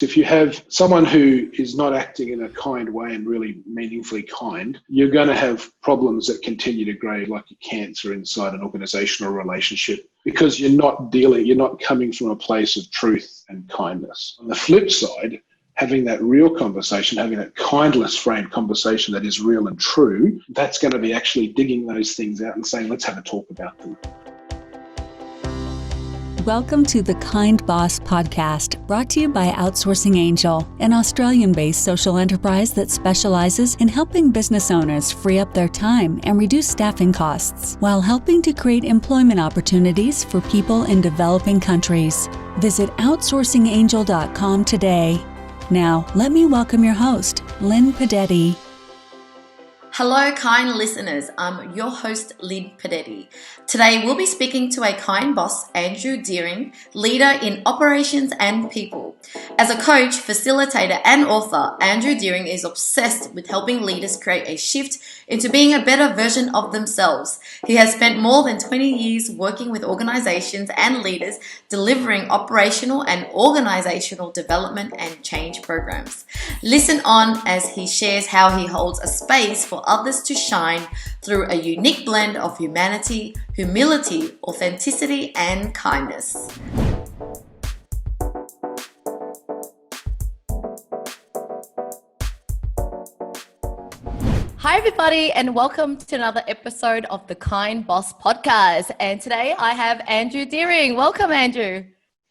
If you have someone who is not acting in a kind way and really meaningfully kind, you're going to have problems that continue to grow like a cancer inside an organizational relationship because you're not coming from a place of truth and kindness. On the flip side, having that real conversation, having that kindless framed conversation that is real and true, that's going to be actually digging those things out and saying, let's have a talk about them. Welcome to the Kind Boss podcast, brought to you by Outsourcing Angel, an Australian-based social enterprise that specializes in helping business owners free up their time and reduce staffing costs while helping to create employment opportunities for people in developing countries. Visit outsourcingangel.com today. Now, let me welcome your host, Linh Podetti. Hello, kind listeners. I'm your host, Linh Podetti. Today, we'll be speaking to a kind boss, Andrew Deering, leader in operations and people. As a coach, facilitator, and author, Andrew Deering is obsessed with helping leaders create a shift into being a better version of themselves. He has spent more than 20 years working with organizations and leaders, delivering operational and organizational development and change programs. Listen on as he shares how he holds a space for others to shine through a unique blend of humanity, humility, authenticity, and kindness. Hi everybody, and welcome to another episode of the Kind Boss podcast. And today I have Andrew Deering. Welcome, Andrew.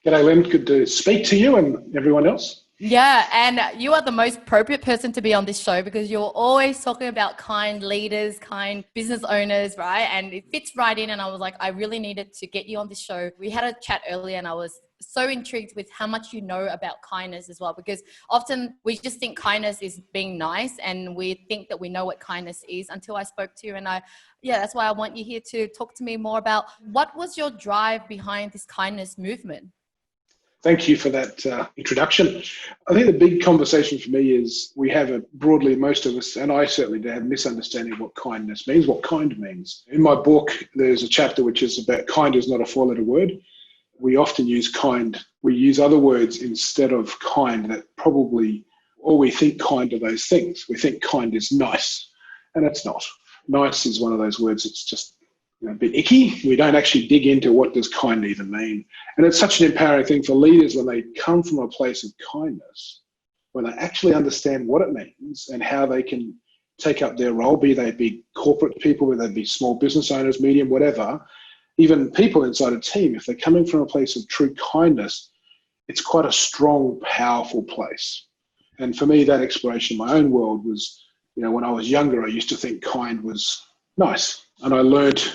G'day, Lynn. Good to speak to you and everyone else. Yeah, and you are the most appropriate person to be on this show because you're always talking about kind leaders, kind business owners, right? And it fits right in. And I was like, I really needed to get you on this show. We had a chat earlier and I was so intrigued with how much you know about kindness as well, because often we just think kindness is being nice and we think that we know what kindness is until I spoke to you. And that's why I want you here to talk to me more about what was your drive behind this kindness movement? Thank you for that introduction. I think the big conversation for me is we have broadly, most of us, and I certainly do, have a misunderstanding of what kindness means, what kind means. In my book, there's a chapter which is about kind is not a four-letter word. We often use kind. We use other words instead of kind that probably, or we think kind of those things. We think kind is nice, and it's not. Nice is one of those words that's just a bit icky. We don't actually dig into what does kind even mean. And it's such an empowering thing for leaders when they come from a place of kindness, when they actually understand what it means and how they can take up their role, be they be corporate people, whether they be small business owners, medium, whatever, even people inside a team. If they're coming from a place of true kindness, it's quite a strong, powerful place. And for me, that exploration in my own world was, when I was younger, I used to think kind was nice. And I learned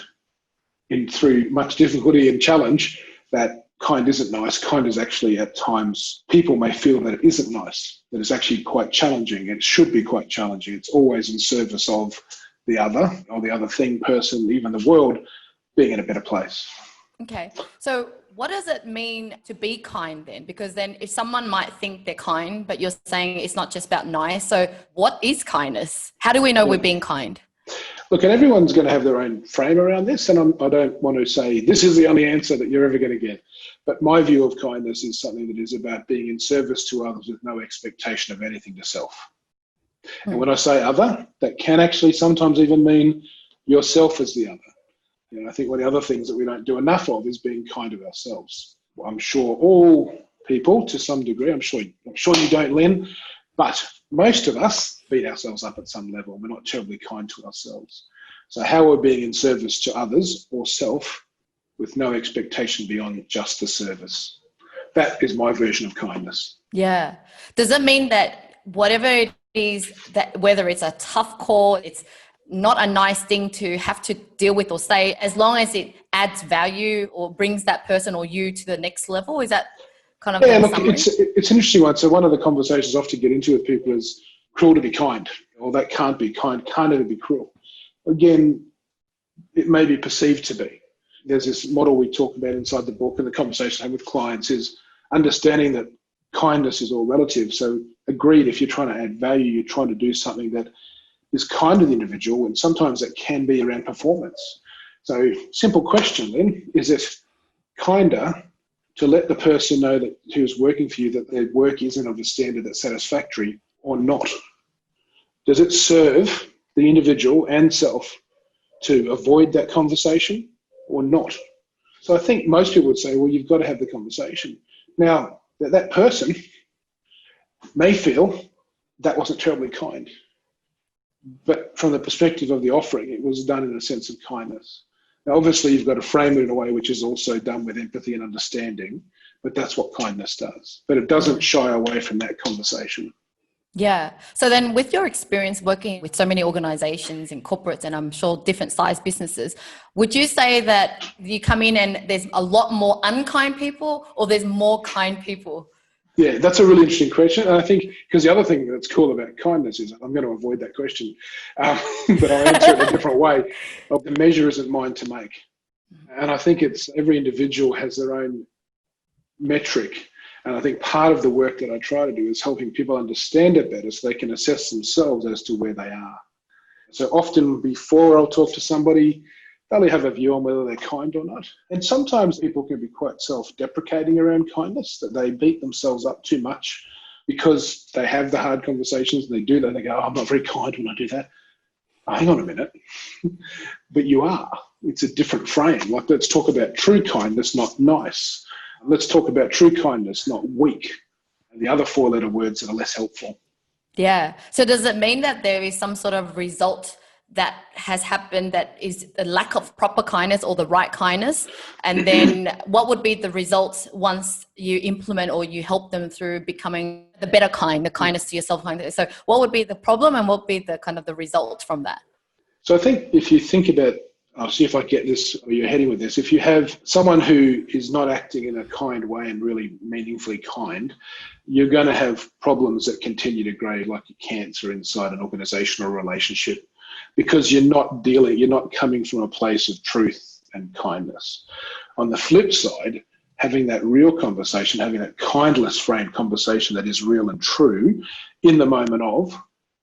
through much difficulty and challenge that kind isn't nice. Kind is actually, at times, people may feel that it isn't nice, that it's actually quite challenging. It should be quite challenging. It's always in service of the other, or the other thing, person, even the world being in a better place. Okay. So what does it mean to be kind then? Because then if someone might think they're kind, but you're saying it's not just about nice. So what is kindness? How do we know we're being kind? Look, and everyone's going to have their own frame around this, and I don't want to say this is the only answer that you're ever going to get. But my view of kindness is something that is about being in service to others with no expectation of anything to self. And when I say other, that can actually sometimes even mean yourself as the other. I think one of the other things that we don't do enough of is being kind of ourselves. Well, I'm sure all people, to some degree, I'm sure you don't, Lynn, but most of us beat ourselves up at some level. We're not terribly kind to ourselves. So how we're being in service to others or self with no expectation beyond just the service. That is my version of kindness. Yeah. Does it mean that whatever it is, that whether it's a tough call, it's not a nice thing to have to deal with or say, as long as it adds value or brings that person or you to the next level? Is that kind of look, it's an interesting one. So one of the conversations I often get into with people is cruel to be kind, or that can't be kind, can't ever be cruel. Again, it may be perceived to be. There's this model we talk about inside the book, and the conversation I have with clients is understanding that kindness is all relative. So agreed, if you're trying to add value, you're trying to do something that is kind to the individual, and sometimes that can be around performance. So simple question then, is it kinder to let the person know that who's working for you that their work isn't of a standard that's satisfactory or not? Does it serve the individual and self to avoid that conversation or not? So I think most people would say, well, you've got to have the conversation. Now, that person may feel that wasn't terribly kind, but from the perspective of the offering, it was done in a sense of kindness. Now, obviously, you've got to frame it in a way which is also done with empathy and understanding, but that's what kindness does. But it doesn't shy away from that conversation. Yeah. So then with your experience working with so many organizations and corporates, and I'm sure different size businesses, would you say that you come in and there's a lot more unkind people or there's more kind people? Yeah, that's a really interesting question. And I think, because the other thing that's cool about kindness is, I'm going to avoid that question, but I'll answer it in a different way. The measure isn't mine to make. And I think it's every individual has their own metric. And I think part of the work that I try to do is helping people understand it better so they can assess themselves as to where they are. So often before I'll talk to somebody, they'll have a view on whether they're kind or not. And sometimes people can be quite self-deprecating around kindness, that they beat themselves up too much because they have the hard conversations and they do that. They go, oh, I'm not very kind when I do that. Oh, hang on a minute. But you are. It's a different frame. Like, let's talk about true kindness, not nice. Let's talk about true kindness, not weak. And the other four-letter words that are less helpful. Yeah. So does it mean that there is some sort of result that has happened that is a lack of proper kindness or the right kindness? And then what would be the results once you implement or you help them through becoming the better kind, the kindness to yourself? So what would be the problem and what would be the kind of the result from that? So I think if you think about, I'll see if I get this, or you're heading with this. If you have someone who is not acting in a kind way and really meaningfully kind, you're going to have problems that continue to grow, like a cancer inside an organizational relationship, because you're not coming from a place of truth and kindness. On the flip side, having that real conversation, having that kindness framed conversation that is real and true in the moment of,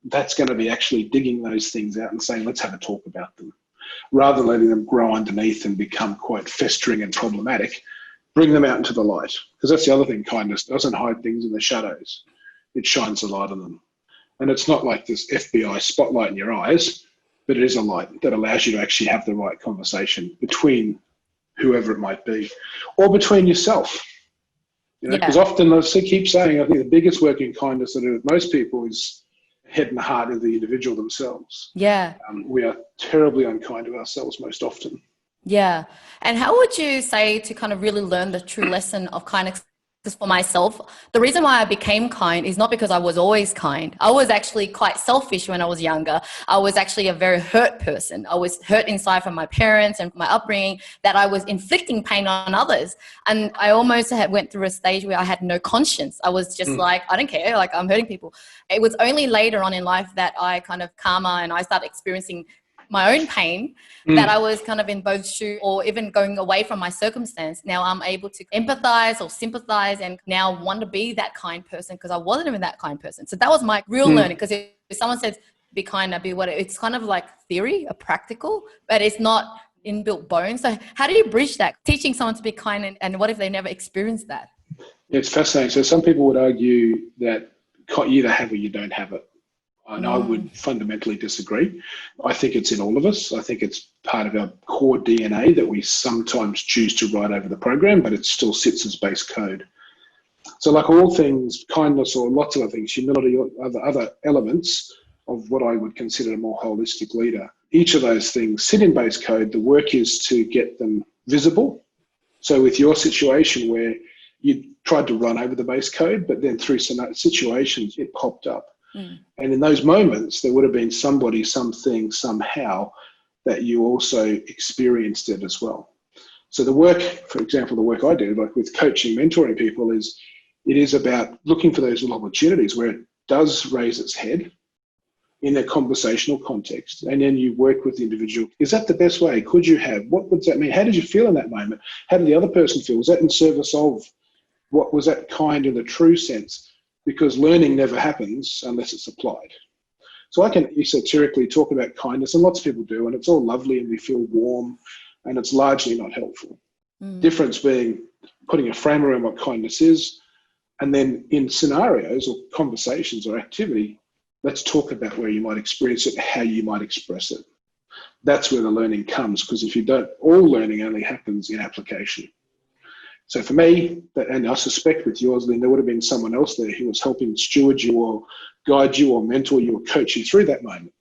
that's going to be actually digging those things out and saying, let's have a talk about them. Rather than letting them grow underneath and become quite festering and problematic, bring them out into the light. Because that's the other thing, kindness doesn't hide things in the shadows. It shines a light on them. And it's not like this FBI spotlight in your eyes, but it is a light that allows you to actually have the right conversation between whoever it might be, or between yourself. Because often, I keep saying, I think the biggest work in kindness that I do with most people is head and heart of the individual themselves. Yeah. We are terribly unkind to ourselves most often. Yeah. And how would you say to kind of really learn the true lesson of kindness? Because for myself, the reason why I became kind is not because I was always kind. I was actually quite selfish when I was younger. I was actually a very hurt person. I was hurt inside from my parents and my upbringing, that I was inflicting pain on others. And I almost went through a stage where I had no conscience. I was just like, I don't care, like I'm hurting people. It was only later on in life that I kind of karma and I started experiencing my own pain, that I was kind of in both shoes or even going away from my circumstance. Now I'm able to empathize or sympathize and now want to be that kind person because I wasn't even that kind person. So that was my real learning, because if someone says, be kind, I'll be what, it's kind of like theory, a practical, but it's not inbuilt bones. So how do you bridge that? Teaching someone to be kind and what if they never experienced that? It's fascinating. So some people would argue that you either have or you don't have it. And I would fundamentally disagree. I think it's in all of us. I think it's part of our core DNA that we sometimes choose to write over the program, but it still sits as base code. So like all things, kindness or lots of other things, humility or other elements of what I would consider a more holistic leader, each of those things sit in base code. The work is to get them visible. So with your situation where you tried to run over the base code, but then through some situations, it popped up. And in those moments, there would have been somebody, something, somehow that you also experienced it as well. So the work, for example, the work I do, like with coaching, mentoring people, it is about looking for those little opportunities where it does raise its head in a conversational context. And then you work with the individual. Is that the best way? Could you have? What does that mean? How did you feel in that moment? How did the other person feel? Was that in service of? What was that kind in the true sense? Because learning never happens unless it's applied. So I can esoterically talk about kindness, and lots of people do, and it's all lovely and we feel warm, and it's largely not helpful. Difference being putting a frame around what kindness is, and then in scenarios or conversations or activity, let's talk about where you might experience it, how you might express it. That's where the learning comes, because if you don't, all learning only happens in application. So for me, and I suspect with yours, then there would have been someone else there who was helping steward you or guide you or mentor you or coach you through that moment.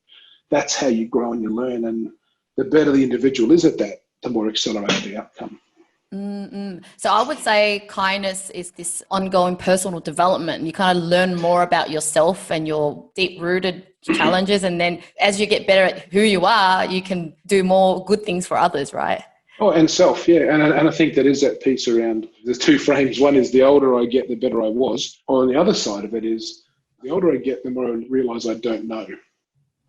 That's how you grow and you learn. And the better the individual is at that, the more accelerated the outcome. So I would say kindness is this ongoing personal development. You kind of learn more about yourself and your deep-rooted challenges. And then as you get better at who you are, you can do more good things for others, right? Oh, and self, yeah. And I think that is that piece around, there's two frames. One is the older I get, the better I was. Or on the other side of it is the older I get, the more I realise I don't know.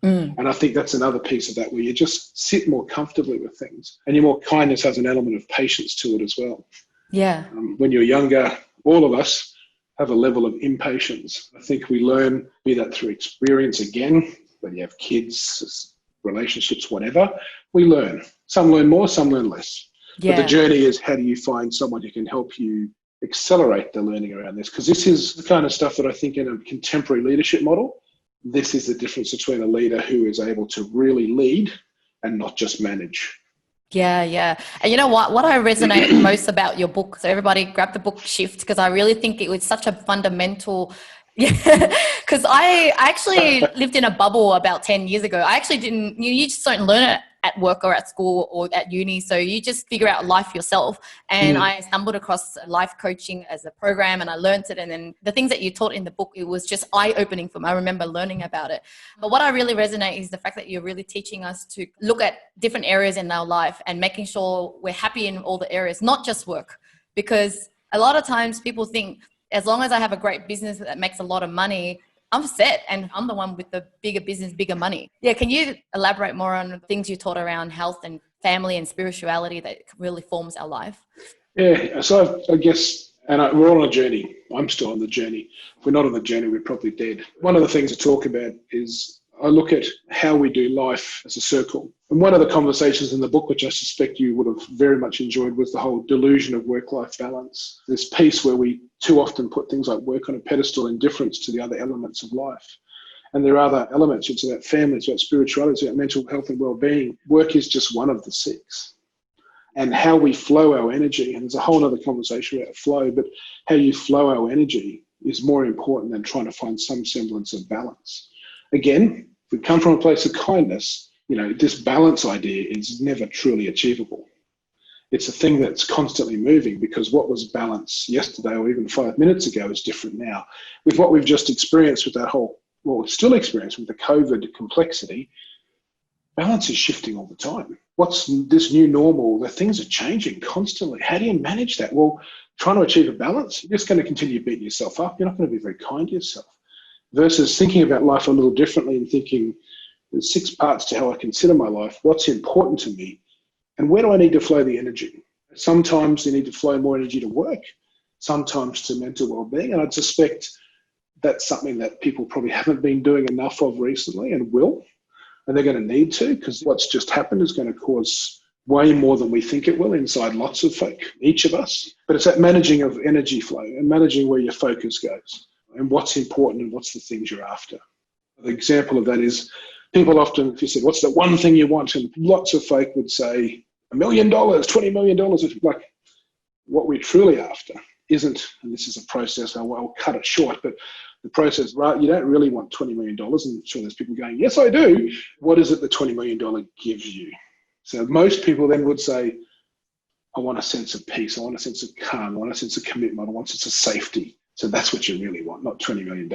And I think that's another piece of that, where you just sit more comfortably with things, and your more kindness has an element of patience to it as well. Yeah. When you're younger, all of us have a level of impatience. I think we learn, be that through experience again, when you have kids, relationships, whatever, we learn. Some learn more, some learn less. Yeah. But the journey is, how do you find someone who can help you accelerate the learning around this? Because this is the kind of stuff that I think in a contemporary leadership model, this is the difference between a leader who is able to really lead and not just manage. Yeah, yeah. And you know what I resonate most about your book, so everybody grab the book Shift, because I really think it was such a fundamental, because I actually lived in a bubble about 10 years ago. I actually didn't, you just don't learn it at work or at school or at uni. So you just figure out life yourself. And I stumbled across life coaching as a program, and I learned it. And then the things that you taught in the book, it was just eye-opening for me. I remember learning about it. But what I really resonate is the fact that you're really teaching us to look at different areas in our life and making sure we're happy in all the areas, not just work. Because a lot of times people think, as long as I have a great business that makes a lot of money, I'm set, and I'm the one with the bigger business, bigger money. Yeah, can you elaborate more on things you taught around health and family and spirituality that really forms our life? Yeah, so I guess, and we're all on a journey. I'm still on the journey. If we're not on the journey, we're probably dead. One of the things to talk about is I look at how we do life as a circle. And one of the conversations in the book, which I suspect you would have very much enjoyed, was the whole delusion of work-life balance. This piece where we too often put things like work on a pedestal in difference to the other elements of life. And there are other elements. It's about family, it's about spirituality, it's about mental health and well-being. Work is just one of the six. And how we flow our energy, and there's a whole other conversation about flow, but how you flow our energy is more important than trying to find some semblance of balance. Again, if we come from a place of kindness, this balance idea is never truly achievable. It's a thing that's constantly moving, because what was balance yesterday or even 5 minutes ago is different now. With what we've just experienced with that whole, well, we're still experiencing with the COVID complexity, balance is shifting all the time. What's this new normal? The things are changing constantly. How do you manage that? Well, trying to achieve a balance, you're just going to continue beating yourself up. You're not going to be very kind to yourself. Versus thinking about life a little differently and thinking, there's 6 parts to how I consider my life. What's important to me? And where do I need to flow the energy? Sometimes you need to flow more energy to work, sometimes to mental well-being. And I'd suspect that's something that people probably haven't been doing enough of recently, and will. And they're going to need to, because what's just happened is going to cause way more than we think it will inside lots of folk, each of us. But it's that managing of energy flow and managing where your focus goes and what's important and what's the things you're after. The example of that is, people often, if you said, what's the one thing you want? And lots of folk would say, $1 million, $20 million. It's like, what we're truly after isn't, and this is a process, I'll cut it short, but the process, right, you don't really want $20 million. And I'm sure there's people going, yes, I do. What is it the $20 million gives you? So most people then would say, I want a sense of peace. I want a sense of calm. I want a sense of commitment. I want a sense of safety. So that's what you really want, not $20 million.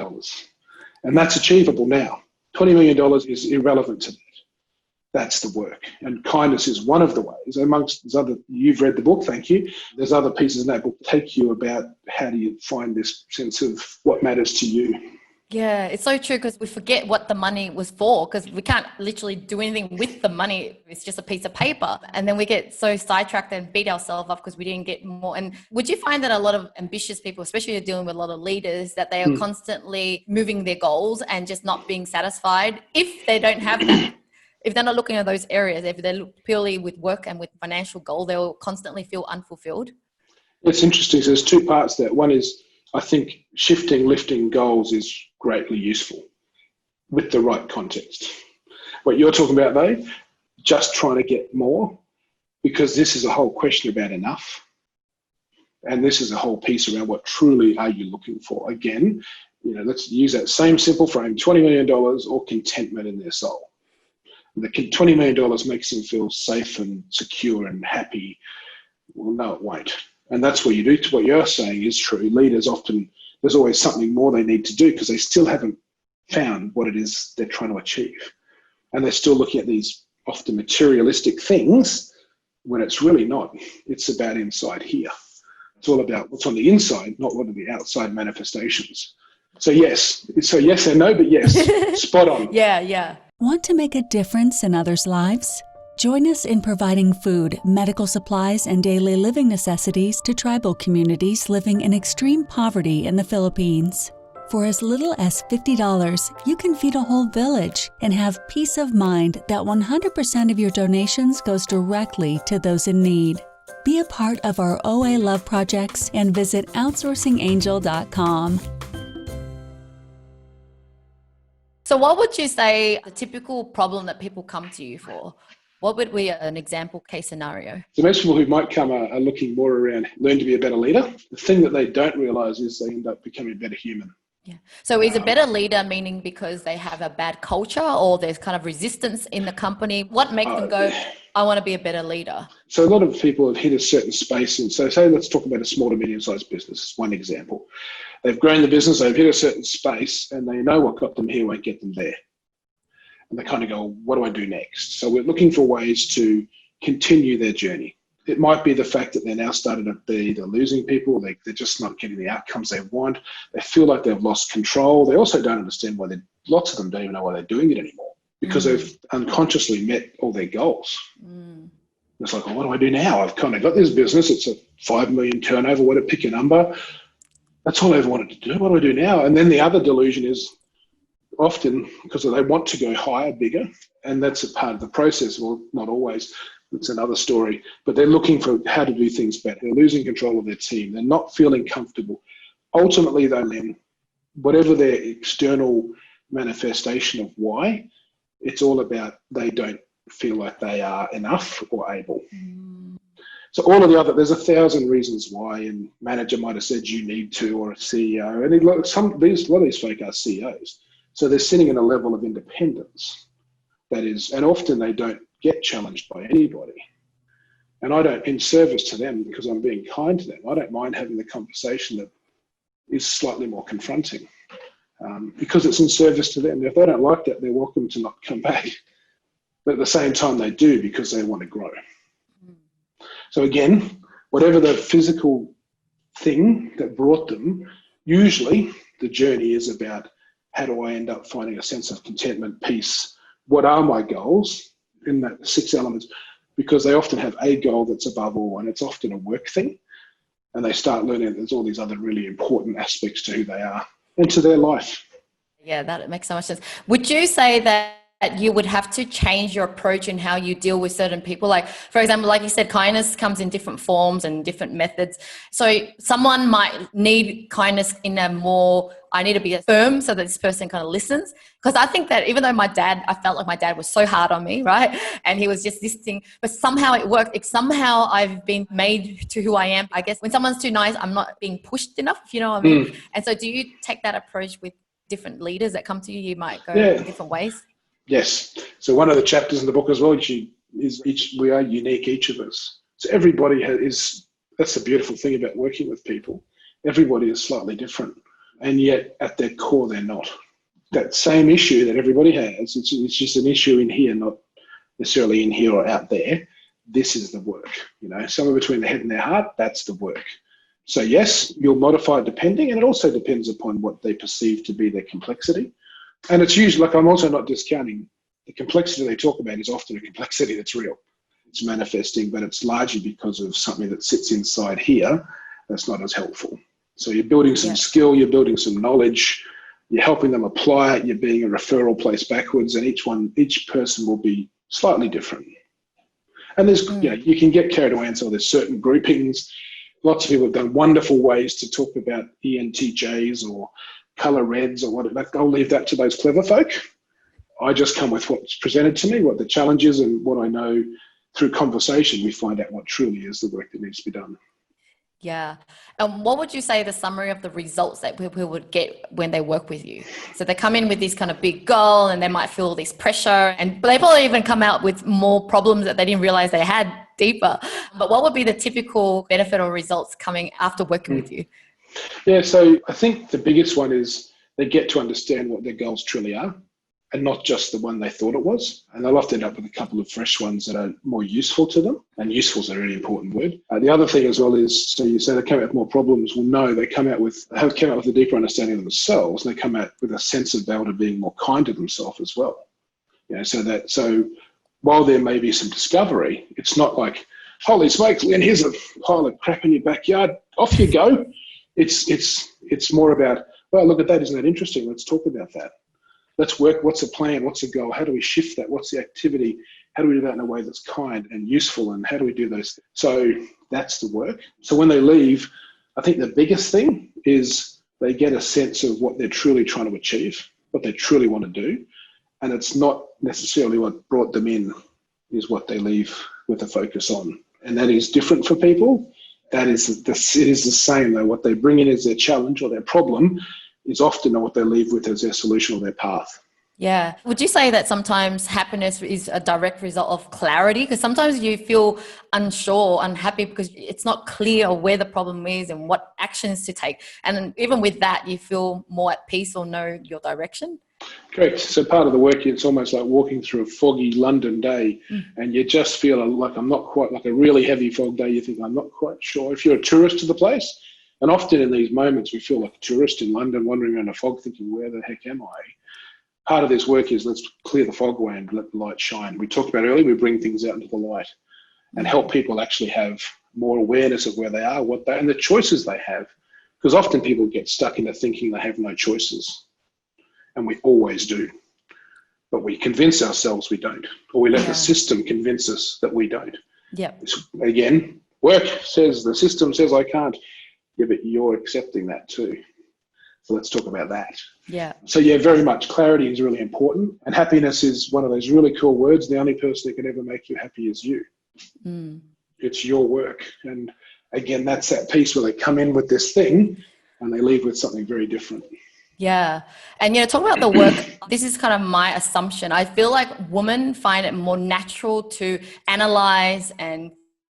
And that's achievable now. $20 million is irrelevant to that. That's the work. And kindness is one of the ways. Amongst there's other, you've read the book, thank you. There's other pieces in that book that take you about how do you find this sense of what matters to you. Yeah, it's so true, because we forget what the money was for, because we can't literally do anything with the money. It's just a piece of paper. And then we get so sidetracked and beat ourselves up because we didn't get more. And would you find that a lot of ambitious people, especially you're dealing with a lot of leaders, that they are constantly moving their goals and just not being satisfied if they don't have that? if they're not looking at those areas, if they look purely with work and with financial goal, they'll constantly feel unfulfilled. It's interesting. So there's two parts there. One is, I think lifting goals is greatly useful with the right context. What you're talking about though, just trying to get more, because this is a whole question about enough. And this is a whole piece around what truly are you looking for? Again, let's use that same simple frame, $20 million or contentment in their soul. And the $20 million makes them feel safe and secure and happy. Well, no, it won't. And that's what you do. What you're saying is true. Leaders often, there's always something more they need to do because they still haven't found what it is they're trying to achieve. And they're still looking at these often materialistic things when it's really not. It's about inside here. It's all about what's on the inside, not what are the outside manifestations. So yes and no, but yes, spot on. Yeah. Want to make a difference in others' lives? Join us in providing food, medical supplies, and daily living necessities to tribal communities living in extreme poverty in the Philippines. For as little as $50, you can feed a whole village and have peace of mind that 100% of your donations goes directly to those in need. Be a part of our OA Love projects and visit outsourcingangel.com. So what would you say the typical problem that people come to you for? What would be an example case scenario? So most people who might come are looking more around learn to be a better leader. The thing that they don't realize is they end up becoming a better human. Yeah. So is a better leader meaning because they have a bad culture or there's kind of resistance in the company? What makes them go, I want to be a better leader? So a lot of people have hit a certain space. And so say, let's talk about a small to medium-sized business, one example. They've grown the business, they've hit a certain space, and they know what got them here won't get them there. And they kind of go, what do I do next? So we're looking for ways to continue their journey. It might be the fact that they're now starting to be either losing people, they're just not getting the outcomes they want. They feel like they've lost control. They also don't understand why lots of them don't even know why they're doing it anymore because they've unconsciously met all their goals. It's like, well, what do I do now? I've kind of got this business. It's a 5 million turnover. What to pick a number? That's all I ever wanted to do. What do I do now? And then the other delusion is often because they want to go higher, bigger, and that's a part of the process. Well, not always. It's another story. But they're looking for how to do things better. They're losing control of their team. They're not feeling comfortable. Ultimately, though, then, whatever their external manifestation of why, it's all about they don't feel like they are enough or able. So all of the other, there's 1,000 reasons why, and manager might have said you need to, or a CEO, and a lot of these folk are CEOs. So they're sitting in a level of independence that is, and often they don't get challenged by anybody. And I don't, in service to them, because I'm being kind to them, I don't mind having the conversation that is slightly more confronting because it's in service to them. If they don't like that, they're welcome to not come back. But at the same time, they do because they want to grow. So again, whatever the physical thing that brought them, usually the journey is about how do I end up finding a sense of contentment, peace? What are my goals in that 6 elements? Because they often have a goal that's above all, and it's often a work thing. And they start learning that there's all these other really important aspects to who they are and to their life. Yeah, that makes so much sense. Would you say that you would have to change your approach in how you deal with certain people? Like, for example, like you said, kindness comes in different forms and different methods. So someone might need kindness in a more, I need to be firm so that this person kind of listens. Because I think that even though I felt like my dad was so hard on me, right? And he was just this thing, but somehow it worked. Somehow I've been made to who I am. I guess when someone's too nice, I'm not being pushed enough, if you know what I mean? And so do you take that approach with different leaders that come to you? You might go in different ways. Yes. So one of the chapters in the book as well is we are unique, each of us. So everybody that's the beautiful thing about working with people. Everybody is slightly different, and yet at their core, they're not. That same issue that everybody has, it's just an issue in here, not necessarily in here or out there. This is the work, somewhere between the head and their heart, that's the work. So yes, you'll modify it depending, and it also depends upon what they perceive to be their complexity. And it's usually, I'm also not discounting the complexity they talk about is often a complexity that's real. It's manifesting, but it's largely because of something that sits inside here that's not as helpful. So you're building some skill, you're building some knowledge, you're helping them apply it, you're being a referral place backwards, and each person will be slightly different. And there's, you can get carried away, and so there's certain groupings. Lots of people have done wonderful ways to talk about ENTJs or colour reds or whatever. I'll leave that to those clever folk. I just come with what's presented to me, what the challenge is, and what I know through conversation, we find out what truly is the work that needs to be done. Yeah. And what would you say the summary of the results that people would get when they work with you? So they come in with this kind of big goal and they might feel this pressure, and they probably even come out with more problems that they didn't realize they had deeper. But what would be the typical benefit or results coming after working with you? Yeah, so I think the biggest one is they get to understand what their goals truly are, and not just the one they thought it was. And they'll often end up with a couple of fresh ones that are more useful to them. And useful is a really important word. The other thing as well is, so you say they come out with more problems. Well, no, they come out with a deeper understanding of themselves, and they come out with a sense of able to being more kind to themselves as well. So while there may be some discovery, it's not like, holy smokes, Lynn, here's a pile of crap in your backyard, off you go. It's more about, well, look at that, isn't that interesting? Let's talk about that. Let's work, what's the plan, what's the goal, how do we shift that, what's the activity, how do we do that in a way that's kind and useful, and how do we do those things? So that's the work. So when they leave, I think the biggest thing is they get a sense of what they're truly trying to achieve, what they truly want to do, and it's not necessarily what brought them in is what they leave with a focus on. And that is different for people. It is the same though. What they bring in as their challenge or their problem is often what they leave with as their solution or their path. Yeah. Would you say that sometimes happiness is a direct result of clarity? Because sometimes you feel unsure, unhappy because it's not clear where the problem is and what actions to take. And even with that, you feel more at peace or know your direction? Correct. So part of the work, it's almost like walking through a foggy London day and you just feel like I'm not quite, like a really heavy fog day, you think I'm not quite sure. If you're a tourist to the place, and often in these moments we feel like a tourist in London wandering around a fog thinking, where the heck am I? Part of this work is let's clear the fog away and let the light shine. We talked about earlier, we bring things out into the light and help people actually have more awareness of where they are, and the choices they have. Because often people get stuck into thinking they have no choices. And we always do. But we convince ourselves we don't. Or we let the system convince us that we don't. Yeah. Again, work says, the system says I can't. Yeah, but you're accepting that too. So let's talk about that. Yeah. So yeah, very much. Clarity is really important. And happiness is one of those really cool words. The only person that can ever make you happy is you. It's your work. And again, that's that piece where they come in with this thing and they leave with something very different. Yeah. And, talking about the work, this is kind of my assumption. I feel like women find it more natural to analyze and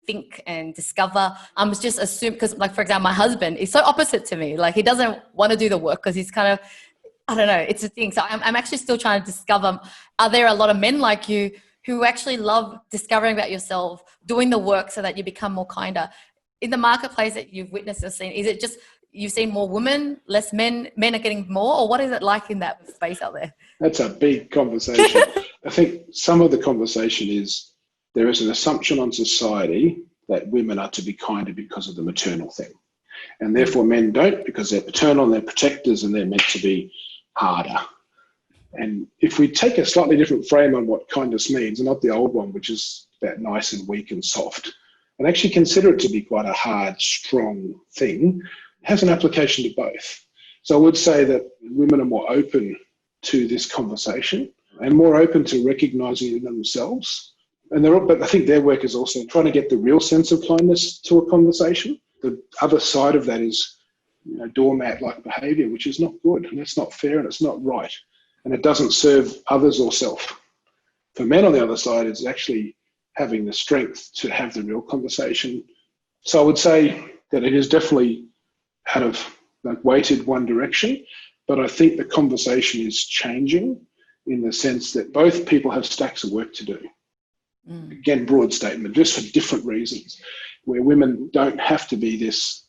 think and discover. I'm just assuming, because like, for example, my husband is so opposite to me. Like he doesn't want to do the work because he's kind of, I don't know, it's a thing. So I'm actually still trying to discover, are there a lot of men like you who actually love discovering about yourself, doing the work so that you become more kinder? In the marketplace that you've witnessed or seen, is it just you've seen more women, less men are getting more, or what is it like in that space out there? That's a big conversation. I think some of the conversation is there is an assumption on society that women are to be kinder because of the maternal thing. And therefore men don't, because they're paternal and they're protectors and they're meant to be harder. And if we take a slightly different frame on what kindness means, and not the old one, which is that nice and weak and soft, and actually consider it to be quite a hard, strong thing, has an application to both. So I would say that women are more open to this conversation and more open to recognising it in themselves. But I think their work is also trying to get the real sense of kindness to a conversation. The other side of that is doormat-like behaviour, which is not good, and it's not fair, and it's not right, and it doesn't serve others or self. For men on the other side, it's actually having the strength to have the real conversation. So I would say that it is definitely weighted one direction, but I think the conversation is changing in the sense that both people have stacks of work to do. Again, broad statement, just for different reasons, where women don't have to be this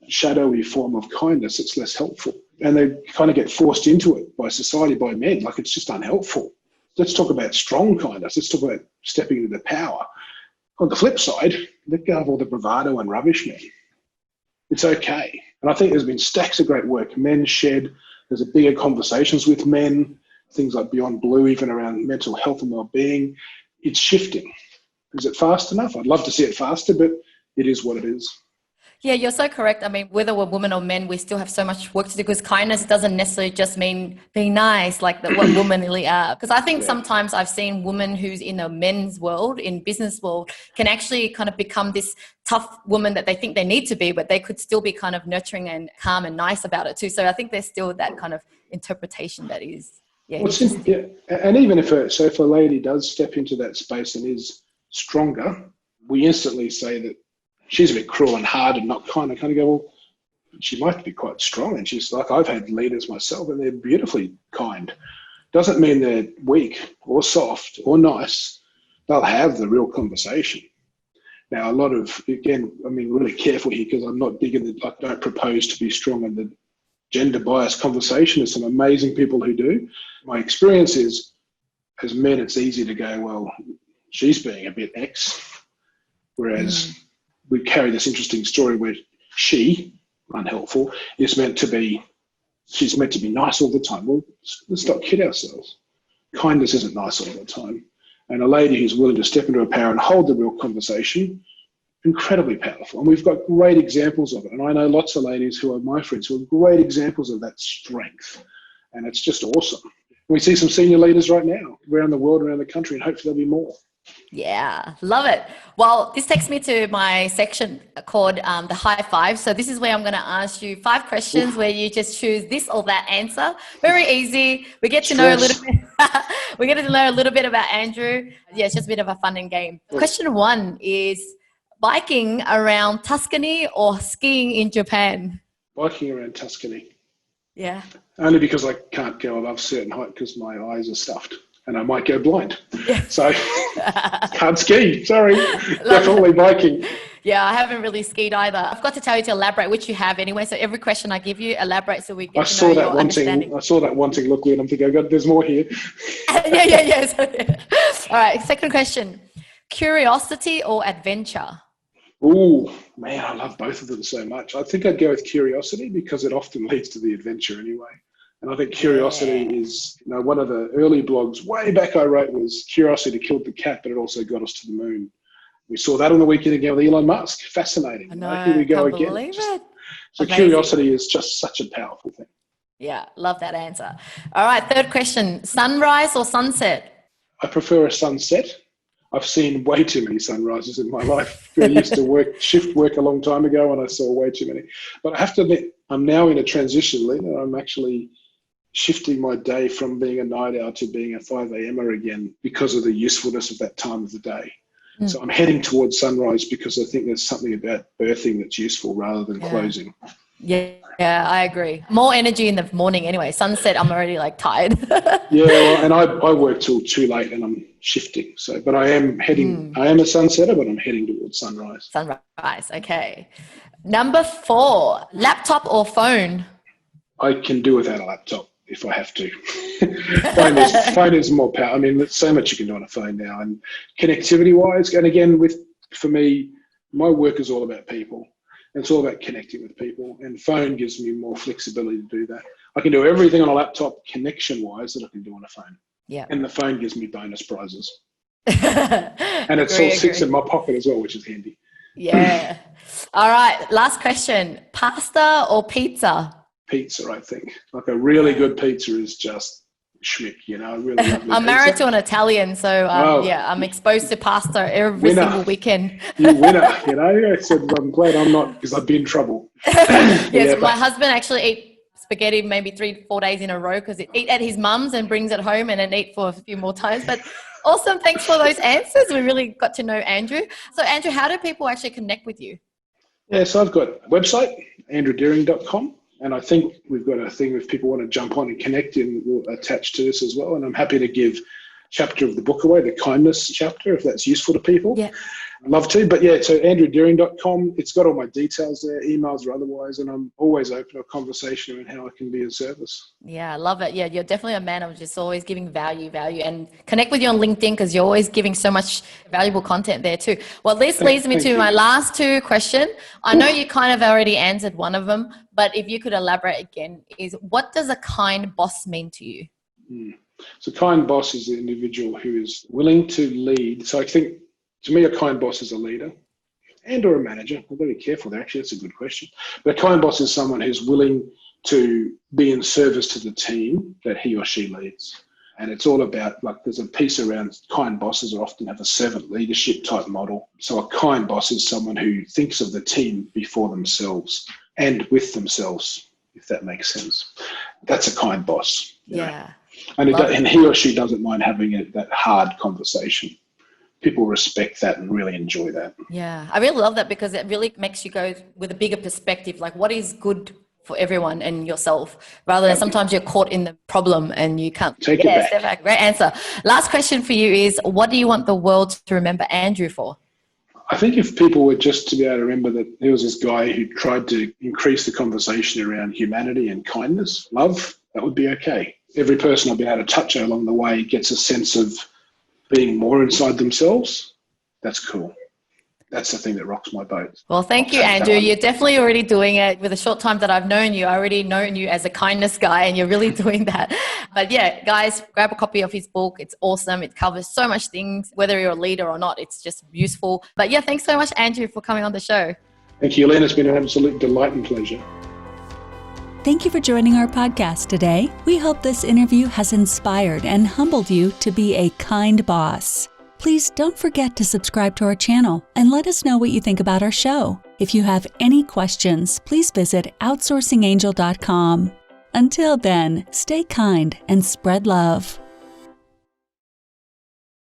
shadowy form of kindness. It's less helpful. And they kind of get forced into it by society, by men, like it's just unhelpful. Let's talk about strong kindness. Let's talk about stepping into the power. On the flip side, let go of all the bravado and rubbish, men. It's okay. And I think there's been stacks of great work. Men shed, there's a bigger conversations with men, things like Beyond Blue, even around mental health and well-being. it's shifting. Is it fast enough? I'd love to see it faster, but it is what it is. Yeah, you're so correct. I mean, whether we're women or men, we still have so much work to do, because kindness doesn't necessarily just mean being nice, like what women really are. Because I think sometimes I've seen women who's in a men's world, in business world, can actually kind of become this tough woman that they think they need to be, but they could still be kind of nurturing and calm and nice about it too. So I think there's still that kind of interpretation that is, and even if a lady does step into that space and is stronger, we instantly say that she's a bit cruel and hard and not kind. I kind of go, well, she might be quite strong. And she's like, I've had leaders myself and they're beautifully kind. Doesn't mean they're weak or soft or nice. They'll have the real conversation. Now, a lot of, again, I mean, really careful here, because I'm not big in the, like, don't propose to be strong in the gender bias conversation. There's some amazing people who do. My experience is, as men, it's easy to go, well, she's being a bit X, whereas we carry this interesting story where she, unhelpful, she's meant to be nice all the time. Well, let's not kid ourselves. Kindness isn't nice all the time. And a lady who's willing to step into her power and hold the real conversation, incredibly powerful. And we've got great examples of it. And I know lots of ladies who are my friends who are great examples of that strength. And it's just awesome. We see some senior leaders right now around the world, around the country, and hopefully there'll be more. Yeah, love it. Well, this takes me to my section called the high five. So this is where I'm going to ask you 5 questions where you just choose this or that answer. Very easy. We get to know a little bit. We get to know a little bit about Andrew. Yeah, it's just a bit of a fun and game. Question 1 is biking around Tuscany or skiing in Japan? Biking around Tuscany. Yeah. Only because I can't go above a certain height because my eyes are stuffed. And I might go blind. Yeah. So can't ski, sorry. Definitely biking. Yeah, I haven't really skied either. I've got to tell you to elaborate, which you have anyway. So every question I give you, elaborate so we get to know your understanding. I saw that wanting look weird. I'm thinking, oh God, there's more here. yeah. All right, second question. Curiosity or adventure? Oh, man, I love both of them so much. I think I'd go with curiosity because it often leads to the adventure anyway. And I think curiosity is, one of the early blogs way back I wrote was Curiosity Killed the Cat, but it also got us to the moon. We saw that on the weekend again with Elon Musk. Fascinating. I know, Here we go can't again. Believe it. So amazing. Curiosity is just such a powerful thing. Yeah, love that answer. All right, third question. Sunrise or sunset? I prefer a sunset. I've seen way too many sunrises in my life. I used to shift work a long time ago and I saw way too many. But I have to admit, I'm now in a transition, Lena. I'm actually shifting my day from being a night owl to being a 5 a.m.er again because of the usefulness of that time of the day. So I'm heading towards sunrise because I think there's something about birthing that's useful rather than closing. Yeah, I agree. More energy in the morning anyway. Sunset, I'm already tired. And I work till too late and I'm shifting. So, but I am heading, I am a sunsetter, but I'm heading towards sunrise. Sunrise, okay. Number 4, laptop or phone? I can do without a laptop if I have to. Phone is more power. I mean, there's so much you can do on a phone now, and connectivity wise. And again, for me, my work is all about people. It's all about connecting with people, and phone gives me more flexibility to do that. I can do everything on a laptop connection wise that I can do on a phone. Yeah. And the phone gives me bonus prizes. And it all sits in my pocket as well, which is handy. Yeah. All right. Last question. Pasta or pizza? Pizza, I think. Like a really good pizza is just schmick, really lovely. I'm married to an Italian, so I'm exposed to pasta every single weekend. You winner, I said I'm glad I'm not, because I'd be in trouble. Yes, my husband actually eat spaghetti maybe 3-4 days in a row because he eat at his mum's and brings it home and then eat for a few more times. But awesome, thanks for those answers. We really got to know Andrew. So Andrew, how do people actually connect with you? Yeah, so I've got a website, andrewdeering.com. And I think we've got a thing if people want to jump on and connect in, we'll attach to this as well. And I'm happy to give chapter of the book away, the kindness chapter, if that's useful to people. Yeah. I'd love to. But yeah, so andrewdeering.com, it's got all my details there, emails or otherwise. And I'm always open to a conversation around how I can be of service. Yeah, I love it. Yeah, you're definitely a man of just always giving value, and connect with you on LinkedIn because you're always giving so much valuable content there too. Well, this leads me to my last 2 questions. I know you kind of already answered one of them, but if you could elaborate again, is what does a kind boss mean to you? So a kind boss is the individual who is willing to lead. So I think, to me, a kind boss is a leader and or a manager. I've got to be careful there. Actually, that's a good question. But a kind boss is someone who's willing to be in service to the team that he or she leads. And it's all about, like, there's a piece around kind bosses often have a servant leadership type model. So a kind boss is someone who thinks of the team before themselves and with themselves, if that makes sense. That's a kind boss. Yeah. And he or she doesn't mind having that hard conversation. People respect that and really enjoy that. Yeah, I really love that because it really makes you go with a bigger perspective, like what is good for everyone and yourself, rather than sometimes you're caught in the problem and you can't take it back. Step back. Great answer. Last question for you is, what do you want the world to remember Andrew for? I think if people were just to be able to remember that there was this guy who tried to increase the conversation around humanity and kindness, love, that would be okay. Every person I've been able to touch along the way gets a sense of being more inside themselves. That's cool. That's the thing that rocks my boat. Well, thank you, Andrew. You're definitely already doing it. With the short time that I've known you, I already known you as a kindness guy, and you're really doing that. But yeah, guys, grab a copy of his book. It's awesome. It covers so much things, whether you're a leader or not. It's just useful. But yeah, thanks so much, Andrew, for coming on the show. Thank you, Elaine. It's been an absolute delight and pleasure. Thank you for joining our podcast today. We hope this interview has inspired and humbled you to be a kind boss. Please don't forget to subscribe to our channel and let us know what you think about our show. If you have any questions, please visit outsourcingangel.com. Until then, stay kind and spread love.